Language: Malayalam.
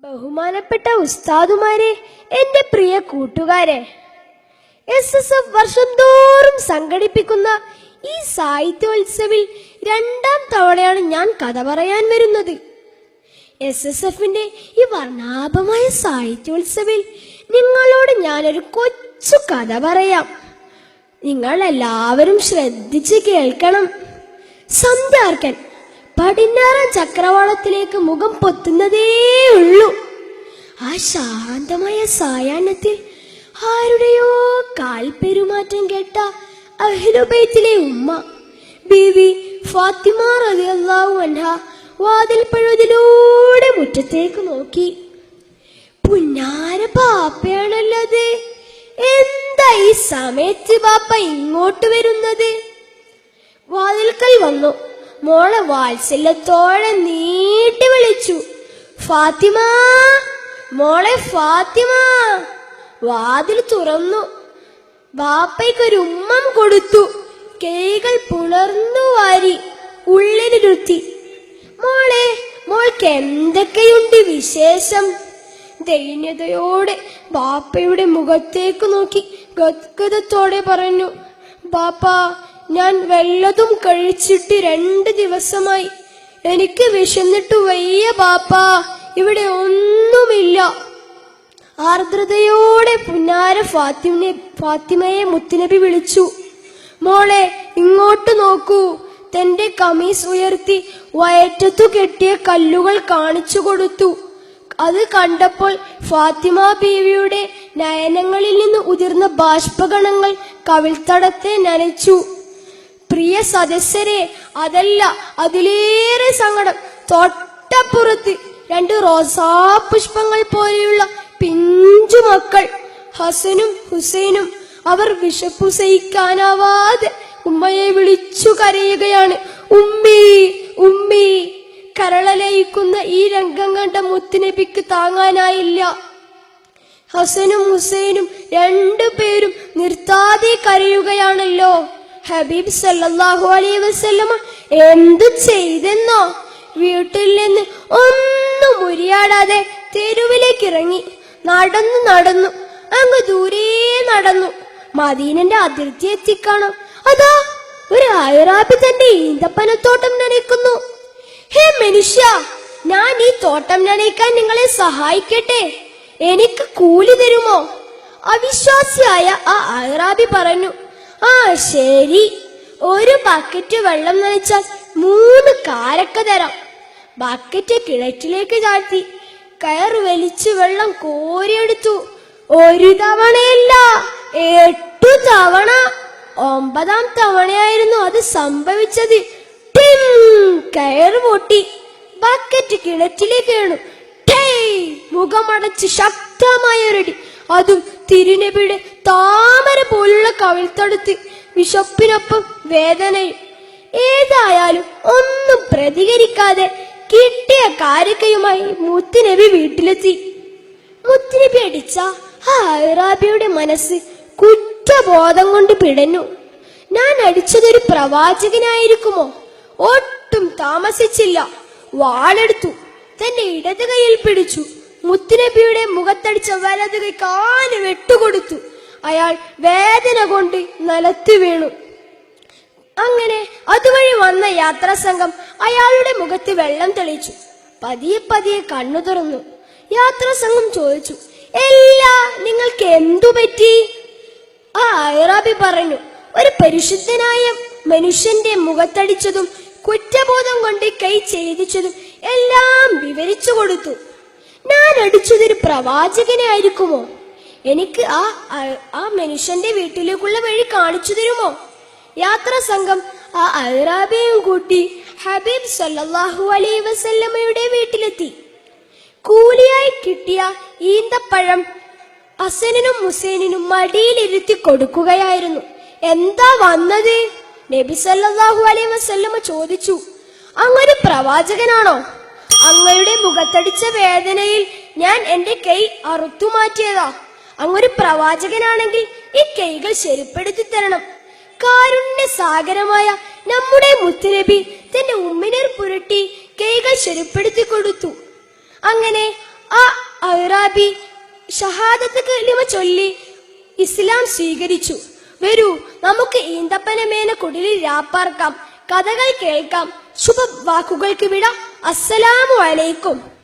ബഹുമാനപ്പെട്ട ഉസ്താദുമാരെ, എന്റെ പ്രിയ കൂട്ടുകാരെ, SSF വർഷം തോറും സംഘടിപ്പിക്കുന്ന ഈ സാഹിത്യോത്സവിൽ രണ്ടാം തവണയാണ് ഞാൻ കഥ പറയാൻ വരുന്നത്. SSFന്റെ ഈ വർണ്ണാഭമായ സാഹിത്യോത്സവിൽ നിങ്ങളോട് ഞാനൊരു കൊച്ചു കഥ പറയാം. നിങ്ങൾ എല്ലാവരും ശ്രദ്ധിച്ച് കേൾക്കണം. സന്ധ്യാർക്കൻ പടിഞ്ഞാറൻ ചക്രവാളത്തിലേക്ക് മുഖം പൊത്തുന്നതേയുള്ളൂ. ആ ശാന്തമായ സായാഹ്നത്തിൽ ആരുടെയോ കാൽപെരുമാറ്റം കേട്ട അഹ്ലുബൈത്തിലെ ഉമ്മ ബീവി ഫാത്തിമ റളിയല്ലാഹു അൻഹ വാതിൽ പഴുതിലൂടെ മുറ്റത്തേക്ക് നോക്കി. പുന്നാര ബാപ്പയാണല്ലോ അത്. എന്താ ഈ സമയത്ത് ബാപ്പ ഇങ്ങോട്ട് വരുന്നത്? വാതിൽക്കൽ വന്നു. മോളെ വാത്സല്യത്തോടെ നീട്ടി വിളിച്ചു, ഫാത്തിമ, മോളെ ഫാത്തിമ. വാതിൽ തുറന്നു. ബാപ്പയ്ക്കൊരു ഉമ്മം കൊടുത്തു. കൈകൾ പുണർന്നു വാരി ഉള്ളിലിരുത്തി. മോളെ, മോൾക്ക് എന്തൊക്കെയുണ്ട് വിശേഷം? ദൈന്യതയോടെ ബാപ്പയുടെ മുഖത്തേക്ക് നോക്കി ഗദ്ഗദത്തോടെ പറഞ്ഞു, ബാപ്പ, ഞാൻ വല്ലതും കഴിച്ചിട്ട് 2 ദിവസമായി. എനിക്ക് വിശന്നിട്ട് വയ്യ ബാപ്പ, ഇവിടെ ഒന്നുമില്ല. ആർദ്രതയോടെ പുന്നാര ഫാത്തിമയെ മുത്തുനബി വിളിച്ചു. മോളെ, ഇങ്ങോട്ട് നോക്കൂ. തന്റെ കമീസ് ഉയർത്തി വയറ്റത്തു കെട്ടിയ കല്ലുകൾ കാണിച്ചു കൊടുത്തു. അത് കണ്ടപ്പോൾ ഫാത്തിമ ബീവിയുടെ നയനങ്ങളിൽ നിന്ന് ഉതിർന്ന ബാഷ്പഗണങ്ങൾ കവിൾത്തടത്തെ നനച്ചു. പ്രിയ സദസ്യരെ, അതല്ല, അതിലേറെ സങ്കടം. തൊട്ടപ്പുറത്ത് 2 റോസാ പുഷ്പങ്ങൾ പോലെയുള്ള പിഞ്ചു മക്കൾ ഹസനും ഹുസൈനും. അവർ വിശപ്പു സഹിക്കാനാവാതെ ഉമ്മയെ വിളിച്ചു കരയുകയാണ്. ഉമ്മി, ഉമ്മി. കരളലയിക്കുന്ന ഈ രംഗം കണ്ട മുത്തുനബിക്ക് താങ്ങാനായില്ല. ഹസനും ഹുസൈനും 2 പേരും നിർത്താതെ കരയുകയാണല്ലോ. ഹബീബ് സല്ലല്ലാഹു അലൈഹി വസല്ലമ എന്തു ചെയ്തെന്നോ? വീട്ടിൽ നിന്ന് ഒന്നും ഉരിയാടാതെ തെരുവിലേക്ക് ഇറങ്ങി. നടന്നു അങ്ങ് ദൂരെ നടന്നു. മദീനന്റെ അതിർത്തി എത്തിക്കാണോ, അതാ ഒരു അയറാബി തന്റെ ഈന്തപ്പനത്തോട്ടം നനയ്ക്കുന്നു. ഹേ മനുഷ്യ, ഞാൻ ഈ തോട്ടം നനയ്ക്കാൻ നിങ്ങളെ സഹായിക്കട്ടെ, എനിക്ക് കൂലി തരുമോ? അവിശ്വാസിയായ ആ അയറാബി പറഞ്ഞു, ആ ശരി, 1 ബക്കറ്റ് വെള്ളം നനച്ചാൽ 3 കാരക്ക തരാം. ബക്കറ്റ് കിണറ്റിലേക്ക് താഴ്ത്തി കയർ വലിച്ച് വെള്ളം കോരിയെടുത്തു. 1 തവണയല്ല, 8 തവണ. 9ാം തവണയായിരുന്നു അത് സംഭവിച്ചത്. കയർ പൊട്ടി. ബക്കറ്റ് കിണറ്റിലേക്ക് വീണു. മുഖമടച്ച് ശക്തമായൊരടി. അതും തിരുനബിയുടെ താമര പോലുള്ള കവിൾത്തടുത്ത്. വിശപ്പിനൊപ്പം വേദനയും. ഏതായാലും ഒന്നും പ്രതികരിക്കാതെ കിട്ടിയ കാരക്കയുമായി മുത്തുനബി വീട്ടിലെത്തി. മുത്തുനബി അടിച്ച ആ അയറാബിയുടെ മനസ്സ് കുറ്റബോധം കൊണ്ട് പിടഞ്ഞു. ഞാൻ അടിച്ചതൊരു പ്രവാചകനായിരിക്കുമോ? ഒട്ടും താമസിച്ചില്ല. വാളെടുത്തു. തന്റെ ഇടത് കൈയിൽ പിടിച്ചു. മുത്തുനബിയുടെ മുഖത്തടിച്ച വലത് കൈ കാല് വെട്ടുകൊടുത്തു. അയാൾ വേദന കൊണ്ട് നിലത്ത് വീണു. അങ്ങനെ അതുവഴി വന്ന യാത്രാ സംഘം അയാളുടെ മുഖത്ത് വെള്ളം തെളിച്ചു. പതിയെ കണ്ണു തുറന്നു. യാത്രാ സംഘം ചോദിച്ചു, എല്ലാ, നിങ്ങൾക്ക് എന്തു പറ്റി? ആ അയറാബി പറഞ്ഞു, ഒരു പരിശുദ്ധനായ മനുഷ്യന്റെ മുഖത്തടിച്ചതും കുറ്റബോധം കൊണ്ട് കൈ ഛേദിച്ചതും എല്ലാം വിവരിച്ചു കൊടുത്തു. ഞാൻ അടിച്ചതൊരു പ്രവാചകനെ ആയിരിക്കുമോ? എനിക്ക് ആ മനുഷ്യന്റെ വീട്ടിലേക്കുള്ള വഴി കാണിച്ചു തരുമോ? യാത്രാ സംഘം ആ അയറാബിയും കൂട്ടി ഹബീബ് സല്ലല്ലാഹു അലൈഹി വസല്ലമയുടെ വീട്ടിലെത്തി. കൂലിയായി കിട്ടിയ ഈന്തപ്പഴം ഹസനിനും ഹുസൈനിനും മടിയിലിരുത്തി കൊടുക്കുകയായിരുന്നു. എന്താ വന്നത്? നബി സല്ലല്ലാഹു അലൈഹി വസല്ലമ ചോദിച്ചു. അങ്ങൊരു പ്രവാചകനാണോ? അങ്ങയുടെ മുഖത്തടിച്ച വേദനയിൽ ഞാൻ എന്റെ കൈ അറുത്തുമാറ്റിയതാ. അങ്ങൊരു പ്രവാചകനാണെങ്കിൽ ഈ കൈകൾ ശരിപ്പെടുത്തി തരണം. കാരുണ്യ സാഗരമായ നമ്മുടെ മുത്തുനബി തന്റെ ഉമ്മിനീർ പുരട്ടി കൈകൾ ശരിപ്പെടുത്തി കൊടുത്തു. അങ്ങനെ ആ അറാബി ഷഹാദത്ത് കലിമ ചൊല്ലി ഇസ്ലാം സ്വീകരിച്ചു. വരൂ, നമുക്ക് ഈന്തപ്പനമേന കുടിലിൽ രാപ്പാർക്കാം, കഥകൾ കേൾക്കാം, ശുഭ വാക്കുകൾക്ക് വിട. അസ്സലാമു അലൈക്കും.